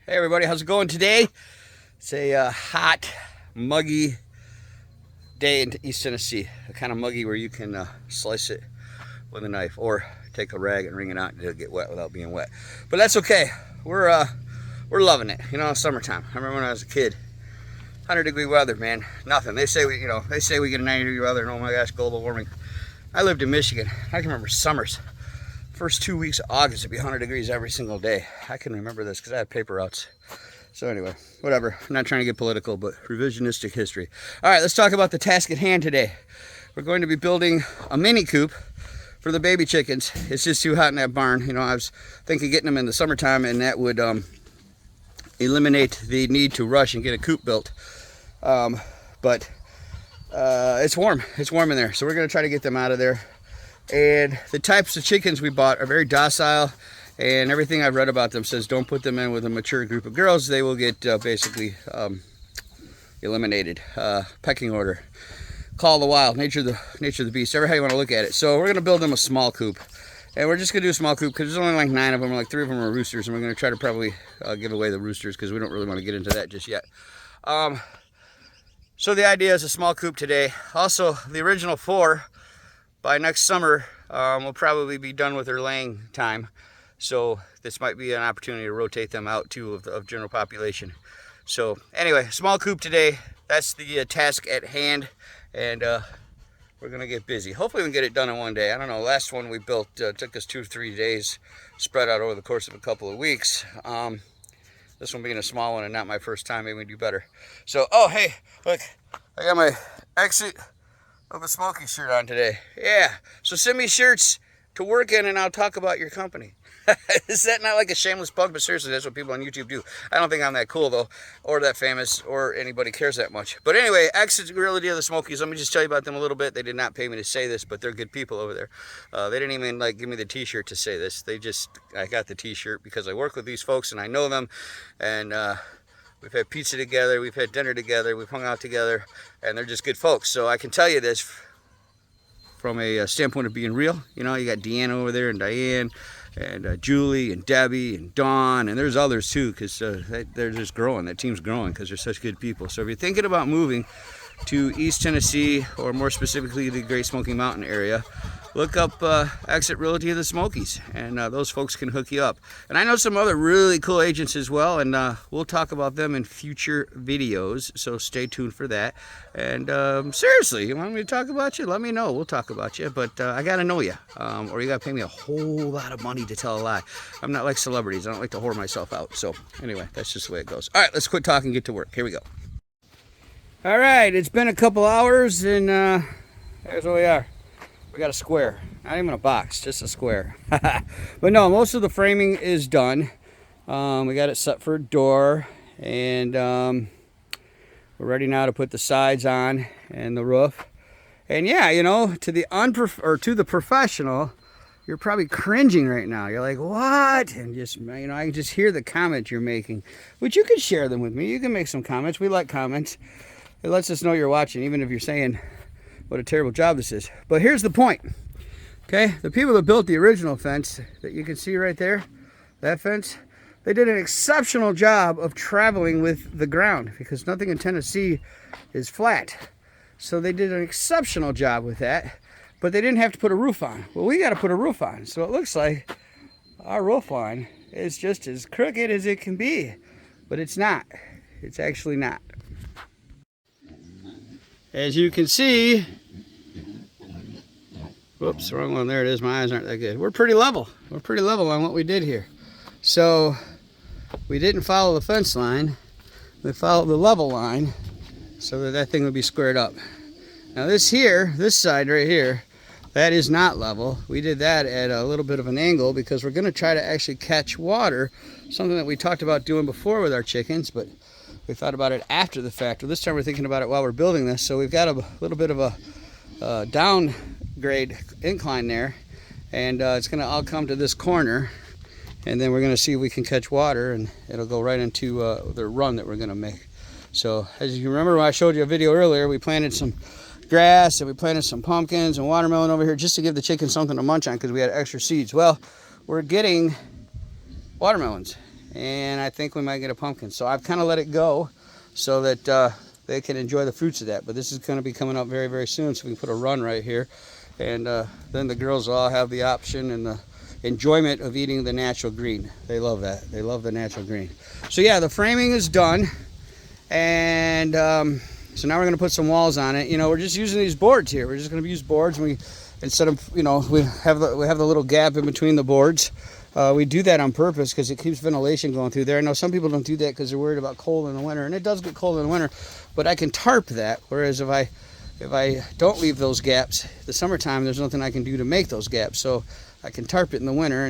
Hey everybody, how's it going today? It's a hot, muggy day in East Tennessee. A kind of muggy where you can slice it with a knife or take a rag and wring it out and it'll get wet without being wet. But that's okay. We're loving it. You know, summertime. I remember when I was a kid, 100-degree weather, man. Nothing. They say we get a 90-degree weather and oh my gosh, global warming. I lived in Michigan. I can remember summers. First 2 weeks of August, it'd be 100 degrees every single day. I can remember this because I had paper routes. So anyway, whatever. I'm not trying to get political, but revisionistic history. All right, let's talk about the task at hand today. We're going to be building a mini coop for the baby chickens. It's just too hot in that barn. You know, I was thinking getting them in the summertime, and that would eliminate the need to rush and get a coop built. But it's warm. It's warm in there, so we're going to try to get them out of there. And the types of chickens we bought are very docile, and everything I've read about them says don't put them in with a mature group of girls. They will get basically eliminated. Pecking order. Call of the wild, nature of the beast, ever how you want to look at it. So we're going to build them a small coop. And we're just going to do a small coop because there's only like 9 of them, like 3 of them are roosters, and we're going to try to probably give away the roosters because we don't really want to get into that just yet. So the idea is a small coop today. Also, the original 4, by next summer, we'll probably be done with their laying time. So this might be an opportunity to rotate them out too of general population. So anyway, small coop today. That's the task at hand, and we're gonna get busy. Hopefully we can get it done in one day. I don't know, last one we built took us 2 or 3 days, spread out over the course of a couple of weeks. This one being a small one and not my first time, maybe we do better. So, oh hey, look, I got my exit of a Smoky shirt on today. Yeah, so send me shirts to work in and I'll talk about your company. Is that not like a shameless plug? But seriously, that's what people on YouTube do. I don't think I'm that cool though, or that famous, or anybody cares that much. But anyway, exit reality of the Smokies. Let me just tell you about them a little bit. They did not pay me to say this, but they're good people over there. They didn't even like give me the t-shirt to say this. I got the t-shirt because I work with these folks and I know them, and we've had pizza together, we've had dinner together, we've hung out together, and they're just good folks. So I can tell you this from a standpoint of being real. You know, you got Deanna over there and Diane and Julie and Debbie and Dawn, and there's others too, because they're just growing. That team's growing because they're such good people. So if you're thinking about moving to East Tennessee, or more specifically the Great Smoky Mountain area, look up Exit Realty of the Smokies, and those folks can hook you up. And I know some other really cool agents as well, and we'll talk about them in future videos, so stay tuned for that. And seriously, you want me to talk about you? Let me know. We'll talk about you, but I gotta know you, or you gotta pay me a whole lot of money to tell a lie. I'm not like celebrities. I don't like to whore myself out. So anyway, that's just the way it goes. All right, let's quit talking and get to work. Here we go. All right, it's been a couple hours, and there's where we are. We got a square, not even a box, just a square. But no, most of the framing is done. We got it set for a door, and we're ready now to put the sides on and the roof. And yeah, you know, to the professional, you're probably cringing right now. You're like, what? And just, you know, I can just hear the comments you're making, which you can share them with me. You can make some comments. We like comments. It lets us know you're watching, even if you're saying what a terrible job this is. But here's the point, okay? The people that built the original fence that you can see right there, that fence, they did an exceptional job of traveling with the ground, because nothing in Tennessee is flat. So they did an exceptional job with that, but they didn't have to put a roof on. Well, we got to put a roof on. So it looks like our roof line is just as crooked as it can be, but it's not. It's actually not. As you can see, whoops, wrong one, there it is, my eyes aren't that good. We're pretty level. We're pretty level on what we did here. So we didn't follow the fence line, we followed the level line so that thing would be squared up. Now this side right here, that is not level. We did that at a little bit of an angle because we're gonna try to actually catch water, something that we talked about doing before with our chickens, but we thought about it after the fact. Well, this time we're thinking about it while we're building this. So we've got a little bit of a downgrade incline there, and it's going to all come to this corner, and then we're going to see if we can catch water, and it'll go right into the run that we're going to make. So as you remember, when I showed you a video earlier, we planted some grass and we planted some pumpkins and watermelon over here just to give the chickens something to munch on because we had extra seeds. Well, we're getting watermelons, and I think we might get a pumpkin. So I've kind of let it go so that they can enjoy the fruits of that. But this is going to be coming up very, very soon, so we can put a run right here. And then the girls will all have the option and the enjoyment of eating the natural green. They love that. They love the natural green. So yeah, the framing is done. And so now we're going to put some walls on it. You know, we're just using these boards here. We're just going to use boards. And instead of, you know, we have the little gap in between the boards. We do that on purpose because it keeps ventilation going through there. I know some people don't do that because they're worried about cold in the winter, and it does get cold in the winter, but I can tarp that. Whereas if I don't leave those gaps, the summertime, there's nothing I can do to make those gaps. So I can tarp it in the winter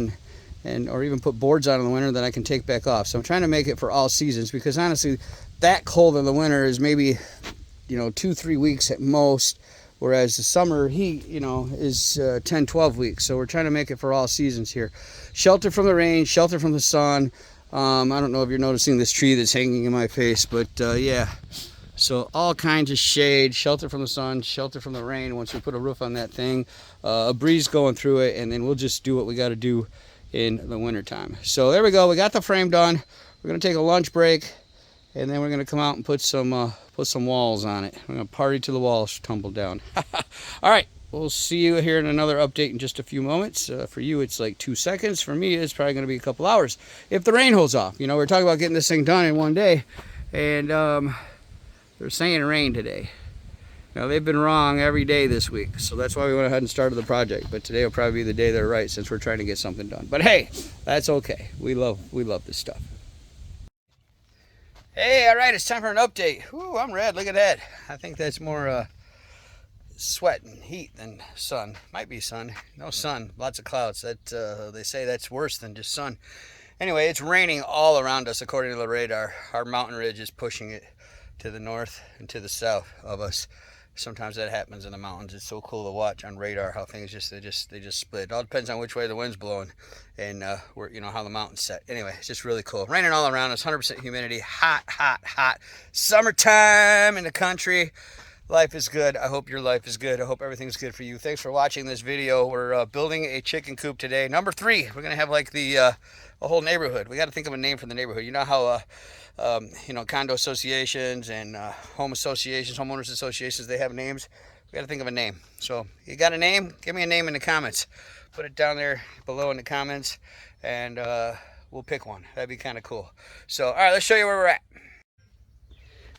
and or even put boards on in the winter that I can take back off. So I'm trying to make it for all seasons, because honestly, that cold in the winter is maybe, you know, 2-3 weeks at most. Whereas the summer heat, you know, is 10-12 weeks. So we're trying to make it for all seasons here. Shelter from the rain, shelter from the sun. I don't know if you're noticing this tree that's hanging in my face, but yeah. So all kinds of shade, shelter from the sun, shelter from the rain once we put a roof on that thing. A breeze going through it, and then we'll just do what we got to do in the wintertime. So there we go. We got the frame done. We're going to take a lunch break, and then we're going to come out and put some walls on it. We're going to party till the walls tumble down. All right, we'll see you here in another update in just a few moments. For you, it's like 2 seconds. For me, it's probably going to be a couple hours if the rain holds off. You know, we're talking about getting this thing done in one day, and they're saying rain today. Now, they've been wrong every day this week, so that's why we went ahead and started the project. But today will probably be the day they're right, since we're trying to get something done. But hey, that's okay. We love this stuff. Hey, all right, it's time for an update. Ooh, I'm red. Look at that. I think that's more sweat and heat than sun. Might be sun. No sun. Lots of clouds. That they say that's worse than just sun. Anyway, it's raining all around us according to the radar. Our mountain ridge is pushing it to the north and to the south of us. Sometimes that happens in the mountains. It's so cool to watch on radar how things they just split. It all depends on which way the wind's blowing and where, you know, how the mountain's set. Anyway, it's just really cool. Raining all around us, 100% humidity, hot, hot, hot. Summertime in the country. Life is good. I hope your life is good. I hope everything's good for you. Thanks for watching this video. We're building a chicken coop today. Number 3. We're gonna have like a whole neighborhood. We got to think of a name for the neighborhood. You know how you know, condo associations and home associations, homeowners associations, they have names. We got to think of a name. So you got a name? Give me a name in the comments. Put it down there below in the comments, and we'll pick one. That'd be kind of cool. So all right, let's show you where we're at.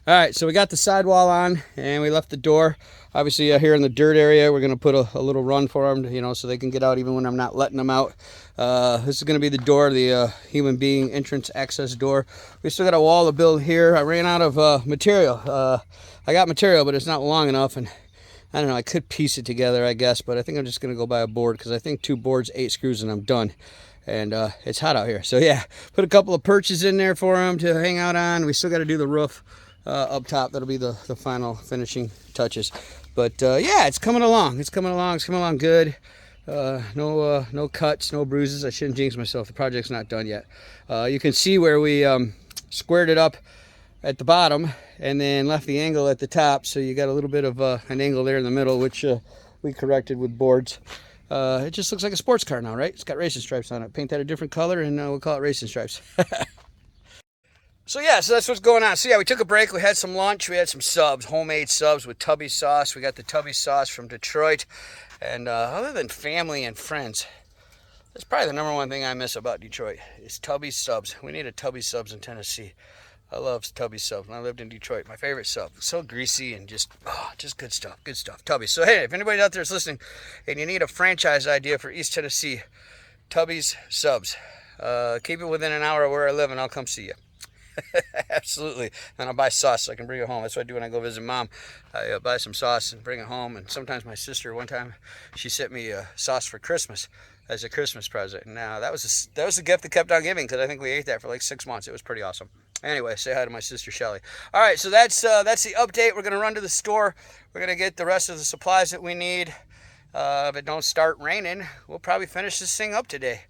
All right, so we got the sidewall on, and we left the door. Obviously, here in the dirt area, we're going to put a little run for them, you know, so they can get out even when I'm not letting them out. This is going to be the door, the human being entrance access door. We still got a wall to build here. I ran out of material. I got material, but it's not long enough, and I don't know, I could piece it together, I guess, but I think I'm just going to go buy a board, because I think 2 boards, 8 screws, and I'm done. And it's hot out here. So, yeah, put a couple of perches in there for them to hang out on. We still got to do the roof. Up top, that'll be the final finishing touches. But yeah, it's coming along. It's coming along good. No cuts, no bruises. I shouldn't jinx myself. The project's not done yet. You can see where we squared it up at the bottom and then left the angle at the top. So you got a little bit of an angle there in the middle, which we corrected with boards. It just looks like a sports car now, right? It's got racing stripes on it. Paint that a different color, and we'll call it racing stripes. So yeah, so that's what's going on. So yeah, we took a break. We had some lunch. We had some subs, homemade subs with Tubby sauce. We got the Tubby sauce from Detroit. And other than family and friends, that's probably the number one thing I miss about Detroit is Tubby subs. We need a Tubby subs in Tennessee. I love Tubby subs. When I lived in Detroit, my favorite sub. So greasy and just good stuff. Good stuff. Tubby. So hey, if anybody out there is listening and you need a franchise idea for East Tennessee, Tubby's subs. Keep it within an hour of where I live, and I'll come see you. Absolutely. And I'll buy sauce so I can bring it home. That's what I do when I go visit Mom. I buy some sauce and bring it home. And sometimes my sister, one time, she sent me sauce for Christmas as a Christmas present. Now that was a gift that kept on giving, because I think we ate that for like 6 months. It was pretty awesome. Anyway, say hi to my sister Shelly. All right, so that's the update. We're gonna run to the store. We're gonna get the rest of the supplies that we need. If it don't start raining, we'll probably finish this thing up today.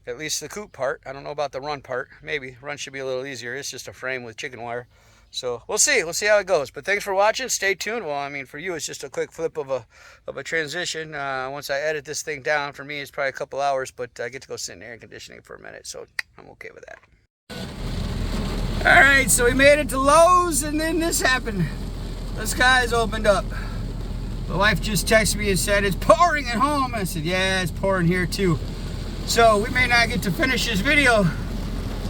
At least the coop part. I don't know about the run part. Maybe run should be a little easier. It's just a frame with chicken wire. So we'll see how it goes. But thanks for watching. Stay tuned. Well, I mean, for you, it's just a quick flip of a transition. Once I edit this thing down, for me, it's probably a couple hours, but I get to go sit in air conditioning for a minute, so I'm okay with that. All right, so we made it to Lowe's, and then this happened. The skies opened up. The wife just texted me and said, it's pouring at home. I said, yeah, it's pouring here too. So we may not get to finish this video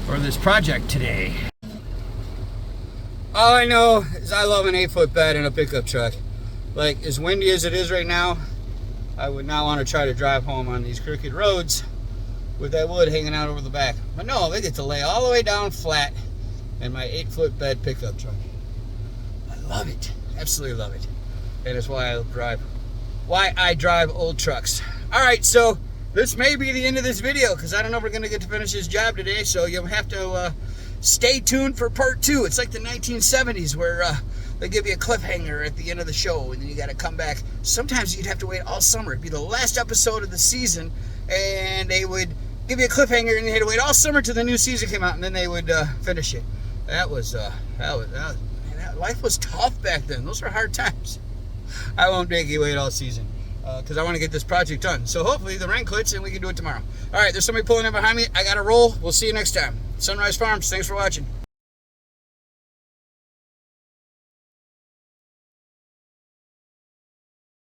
or this project today. All I know is I love an 8-foot bed in a pickup truck. Like, as windy as it is right now, I would not want to try to drive home on these crooked roads with that wood hanging out over the back. But no, they get to lay all the way down flat in my 8-foot bed pickup truck. I love it. Absolutely love it. And it's why I drive old trucks. All right, so this may be the end of this video because I don't know if we're going to get to finish this job today, so you'll have to stay tuned for part 2. It's like the 1970s where they give you a cliffhanger at the end of the show and then you got to come back. Sometimes you'd have to wait all summer. It'd be the last episode of the season and they would give you a cliffhanger and you had to wait all summer till the new season came out and then they would finish it. Life was tough back then. Those were hard times. I won't make you wait all season because I want to get this project done. So hopefully the rain quits and we can do it tomorrow. All right, there's somebody pulling in behind me. I got to roll. We'll see you next time. Sunrise Farms, thanks for watching.